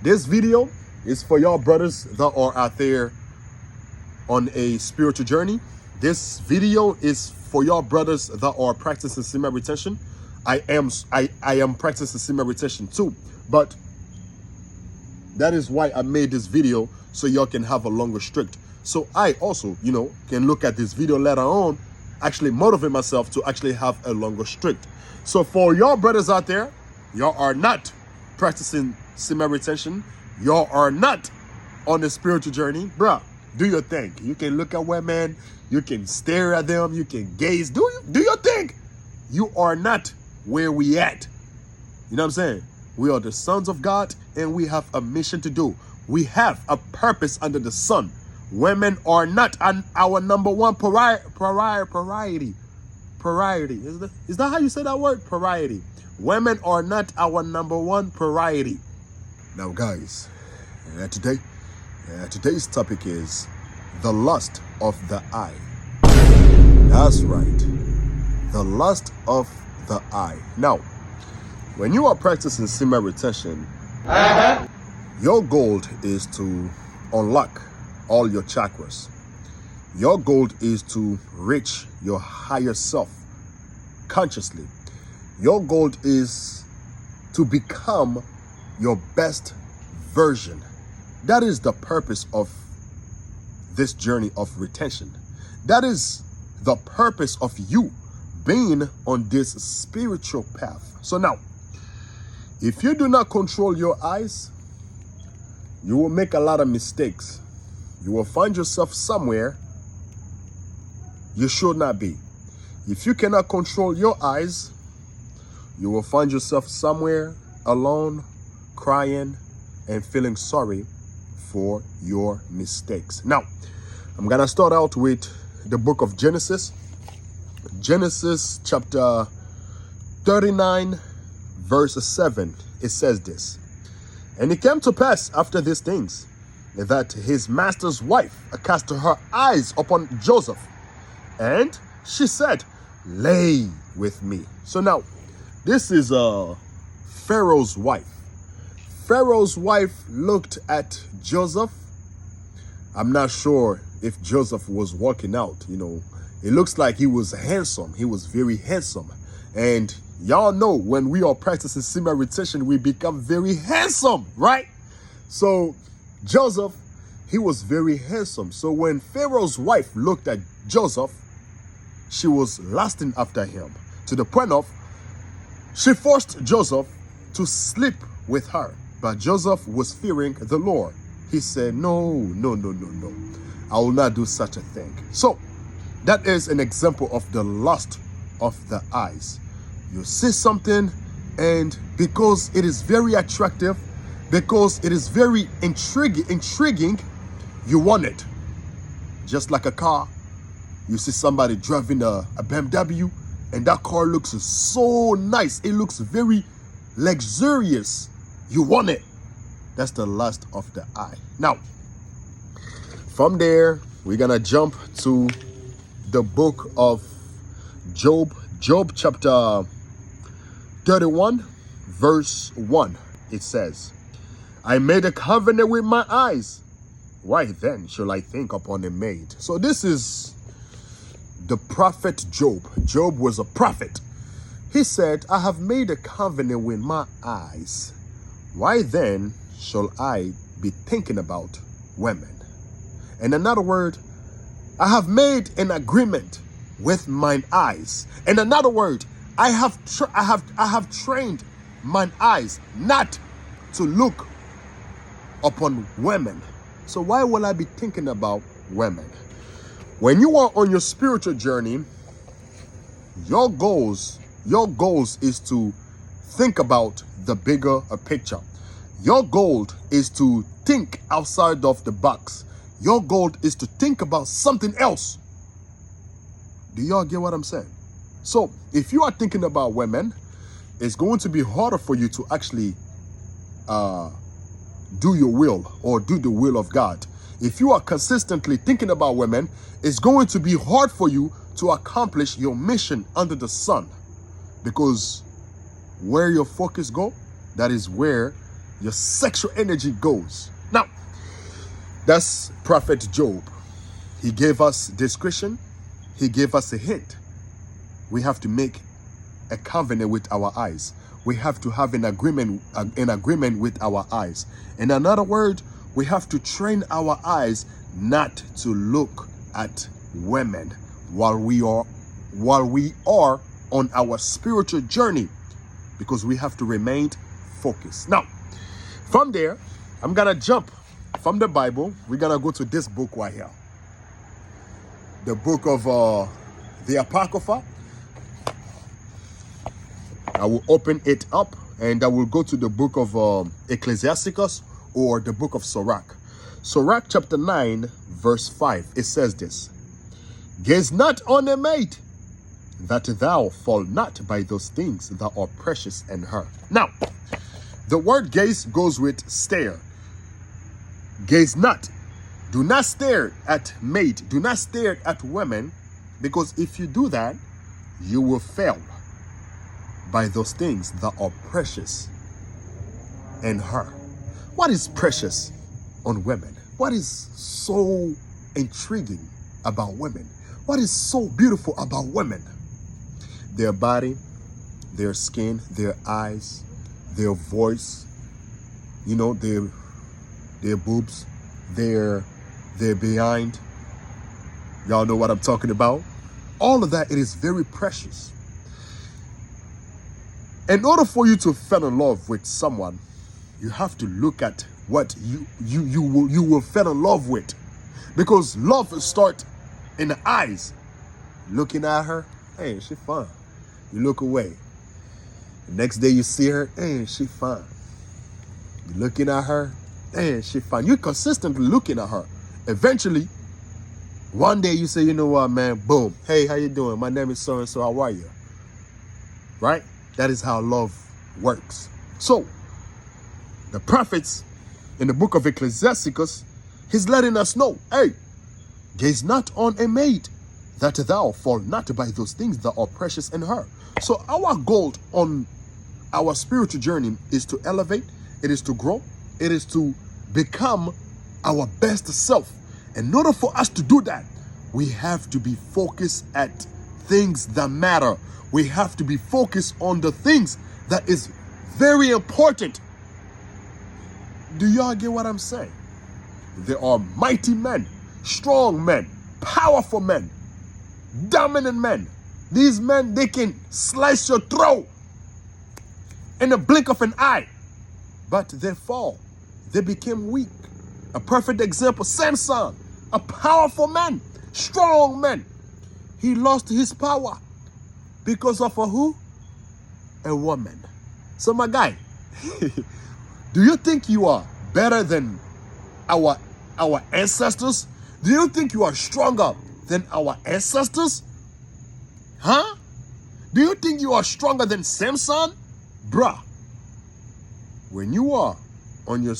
This video is for y'all brothers that are out there on a spiritual journey. This video is for y'all brothers that are practicing semen retention. I am practicing semen retention too, but that is why I made this video, so y'all can have a longer streak. So I also, can look at this video later on, actually motivate myself to actually have a longer streak. So for y'all brothers out there, y'all are not practicing semen retention, y'all are not on the spiritual journey, bruh, do your thing. You can look at women, you can stare at them, you can gaze, do your thing. You are not where we at. You know what I'm saying? We are the sons of God, and we have a mission to do. We have a purpose under the sun. Women are not our number one priority. Is that how you say that word? Priority. Women are not our number one priority. Now, guys, today's topic is the lust of the eye. That's right. The lust of the eye. Now, when you are practicing semen retention, your goal is to unlock all your chakras. Your goal is to reach your higher self consciously. Your goal is to become your best version. That is the purpose of this journey of retention. That is the purpose of you being on this spiritual path. So now, if you do not control your eyes, you will make a lot of mistakes. You will find yourself somewhere you should not be. If you cannot control your eyes, you will find yourself somewhere alone, crying and feeling sorry for your mistakes. Now, I'm going to start out with the book of Genesis. Genesis chapter 39, verse 7. It says this: "And it came to pass after these things, that his master's wife cast her eyes upon Joseph, and she said, Lay with me." So now, this is Pharaoh's wife. Pharaoh's wife looked at Joseph. I'm not sure if Joseph was working out, It looks like he was handsome. He was very handsome. And y'all know when we are practicing semen retention, we become very handsome, right? So Joseph, he was very handsome. So when Pharaoh's wife looked at Joseph, she was lusting after him to the point of she forced Joseph to sleep with her. But Joseph was fearing the Lord. He said, no. I will not do such a thing. So that is an example of the lust of the eyes. You see something, and because it is very attractive, because it is very intriguing, you want it. Just like a car. You see somebody driving a BMW, and that car looks so nice. It looks very luxurious. You want it. That's the lust of the eye. Now, from there, we're going to jump to the book of Job. Job chapter 31, verse 1. It says, "I made a covenant with my eyes. Why then shall I think upon a maid?" So this is the prophet Job. Job was a prophet. He said, "I have made a covenant with my eyes. Why then shall I be thinking about women?" In another word, I have made an agreement with mine eyes. In another word, I have trained mine eyes not to look upon women. So why will I be thinking about women? When you are on your spiritual journey, your goals is to think about the bigger picture. Your goal is to think outside of the box. Your goal is to think about something else. Do y'all get what I'm saying? So if you are thinking about women, it's going to be harder for you to actually do your will or do the will of God. If you are consistently thinking about women, it's going to be hard for you to accomplish your mission under the sun. Because where your focus go, that is where Your sexual energy goes. Now, that's Prophet Job. He gave us discretion. He gave us a hint. We have to make a covenant with our eyes. We have to have an agreement with our eyes. In another word, we have to train our eyes not to look at women while we are on our spiritual journey, because we have to remain focused. Now, from there, I'm gonna jump from the Bible. We're gonna go to this book right here, the book of the Apocrypha. I will open it up and I will go to the book of Ecclesiasticus, or the book of Sirach. Sirach chapter 9 verse 5. It says this: gaze not on a maid, that thou fall not by those things that are precious in her. Now, the word gaze goes with stare. Gaze not. Do not stare at maid. Do not stare at women, because if you do that, you will fail by those things that are precious in her. What is precious on women? What is so intriguing about women? What is so beautiful about women? Their body, their skin, their eyes, their voice, you know, their boobs, their behind. Y'all know what I'm talking about? All of that, it is very precious. In order for you to fall in love with someone, you have to look at what you will fall in love with, because love starts in the eyes. Looking at her, hey, she fine. You look away. The next day you see her, hey, she fine. You're looking at her, hey, she fine. You're consistently looking at her. Eventually, one day you say, you know what, man, boom. Hey, how you doing? My name is so-and-so. How are you? Right? That is how love works. So, the prophets in the book of Ecclesiasticus, he's letting us know, hey, gaze not on a maid, that thou fall not by those things that are precious in her. So our goal on our spiritual journey is to elevate, it is to grow, it is to become our best self. In order for us to do that, we have to be focused at things that matter. We have to be focused on the things that is very important. Do y'all get what I'm saying? There are mighty men, strong men, powerful men, dominant men. These men, they can slice your throat in the blink of an eye, but they fall. They became weak. A perfect example, Samson, a powerful man, strong man. He lost his power because of a who? A woman. So my guy, do you think you are better than our ancestors? Do you think you are stronger than our ancestors? Huh? Do you think you are stronger than Samson? Bruh. When you are on your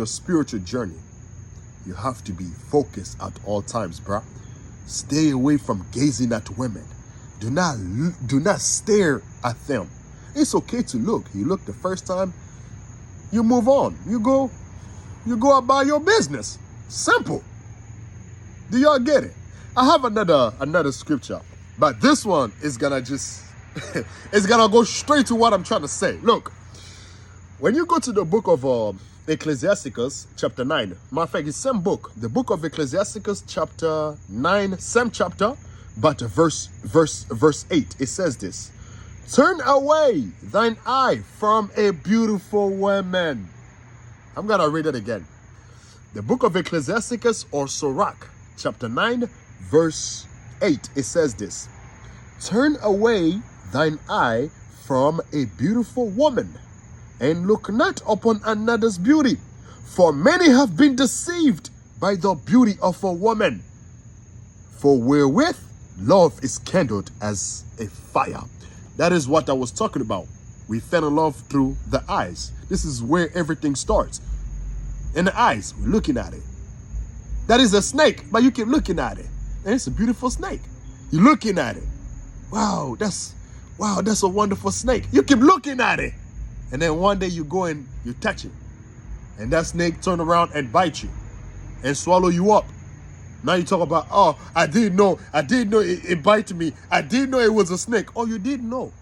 spiritual journey, you have to be focused at all times, bruh. Stay away from gazing at women. Do not stare at them. It's okay to look. You look the first time, you move on. You go about your business. Simple. Do y'all get it? I have another scripture, but this one is gonna just it's gonna go straight to what I'm trying to say. Look, when you go to the book of Ecclesiasticus chapter 9, matter of fact, it's same book, the book of Ecclesiasticus chapter 9, same chapter, but verse 8, it says this: turn away thine eye from a beautiful woman. I'm gonna read it again. The book of Ecclesiasticus, or Sirach chapter 9 verse 8, it says this: turn away thine eye from a beautiful woman, and look not upon another's beauty, for many have been deceived by the beauty of a woman. For wherewith love is kindled as a fire. That is what I was talking about. We fell in love through the eyes. This is where everything starts. In the eyes, we're looking at it. That is a snake, but you keep looking at it. And it's a beautiful snake. You're looking at it. Wow, that's a wonderful snake. You keep looking at it. And then one day you go and you touch it. And that snake turn around and bite you and swallow you up. Now you talk about, oh, I didn't know it bite me. I didn't know it was a snake. Oh, you didn't know.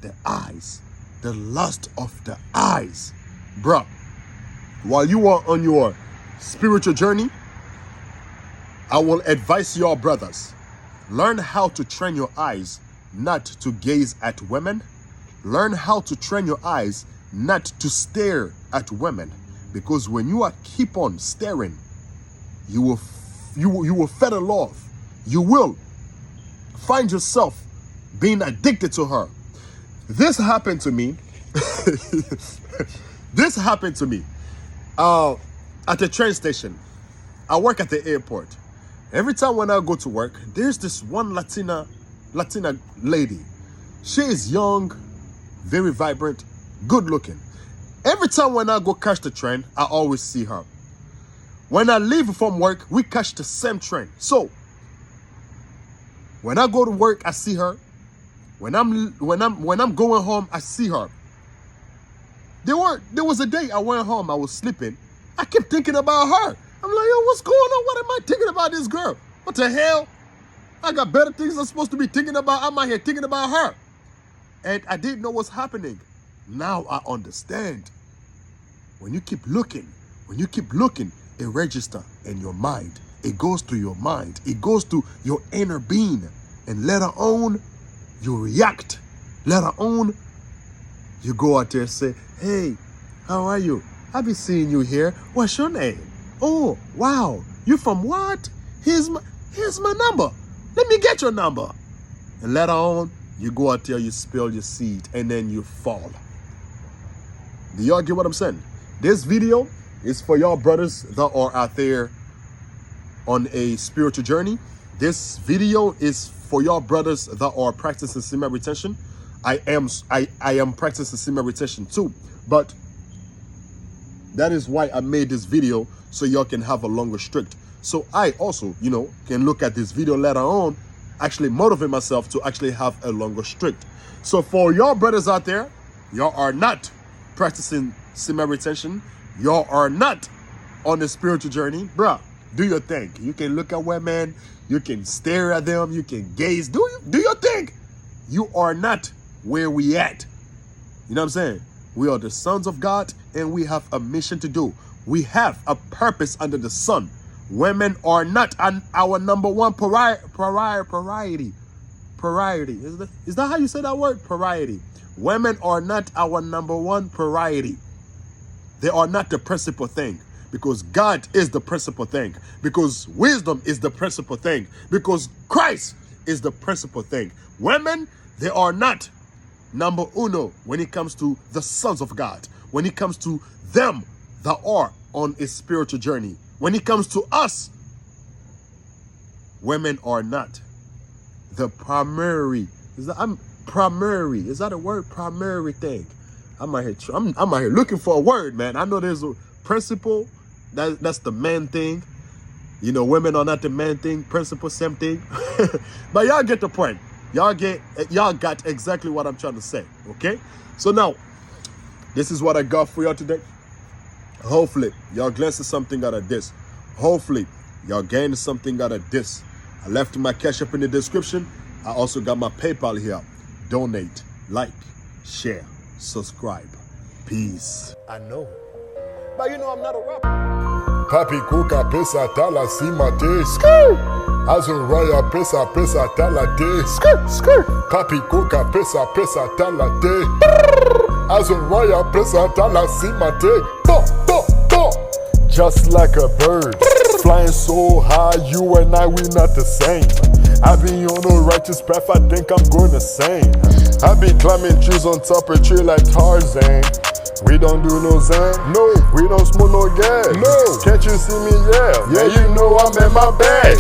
The eyes, the lust of the eyes. Bruh, while you are on your spiritual journey, I will advise your brothers, learn how to train your eyes not to gaze at women. Learn how to train your eyes not to stare at women. Because when you are keep on staring, you will fall off. You will find yourself being addicted to her. This happened to me. This happened to me at the train station. I work at the airport. Every time when I go to work, there's this one Latina lady. She is young, very vibrant, good looking. Every time when I go catch the train, I always see her. When I leave from work, we catch the same train. So when I go to work, I see her. When I'm going home, I see her. There was a day I went home, I was sleeping. I kept thinking about her. I'm like, yo, what's going on? What am I thinking about this girl? What the hell? I got better things I'm supposed to be thinking about. I'm out here thinking about her. And I didn't know what's happening. Now I understand. When you keep looking, it registers in your mind. It goes through your mind. It goes through your inner being. And later on, you react. Later on, you go out there and say, hey, how are you? I've been seeing you here. What's your name? Oh, wow. You from what? Here's my number. Let me get your number. And later on, you go out there, you spill your seed, and then you fall. Do y'all get what I'm saying? This video is for y'all brothers that are out there on a spiritual journey. This video is for y'all brothers that are practicing semen retention. I am practicing semen retention too. But that is why I made this video, so y'all can have a longer streak. So I also, can look at this video later on, actually motivate myself to actually have a longer streak. So for y'all brothers out there, y'all are not practicing semen retention. Y'all are not on a spiritual journey. Bruh, do your thing. You can look at women. You can stare at them. You can gaze. Do your thing. You are not where we at. You know what I'm saying? We are the sons of God, and we have a mission to do. We have a purpose under the sun. Women are not our number one priority. Is that how you say that word? Priority. Women are not our number one priority. They are not the principal thing. Because God is the principal thing. Because wisdom is the principal thing. Because Christ is the principal thing. Women, they are not number uno when it comes to the sons of God. When it comes to them that are on a spiritual journey. When it comes to us, women are not the primary. Is that a word? Primary thing. I'm out here looking for a word, man. I know there's a principle. That's the man thing. Women are not the man thing. Principle, same thing. But y'all get the point. Y'all got exactly what I'm trying to say. Okay? So now, this is what I got for y'all today. Hopefully, y'all glimpsed something out of this. Hopefully, y'all gained something out of this. I left my cash up in the description. I also got my PayPal here. Donate, like, share, subscribe. Peace. I know. But I'm not a rapper. Papi kuka pesa tala simate. Azuraya pesa tala de. Papi kuka pesa tala de. Azuraya pesa tala simate. Just like a bird, flying so high, you and I, we not the same. I've been on a righteous path, I think I'm going insane. I've been climbing trees on top of a tree like Tarzan. We don't do no Zan, no, we don't smoke no gas, no. Can't you see me, yeah, you know I'm in my bag.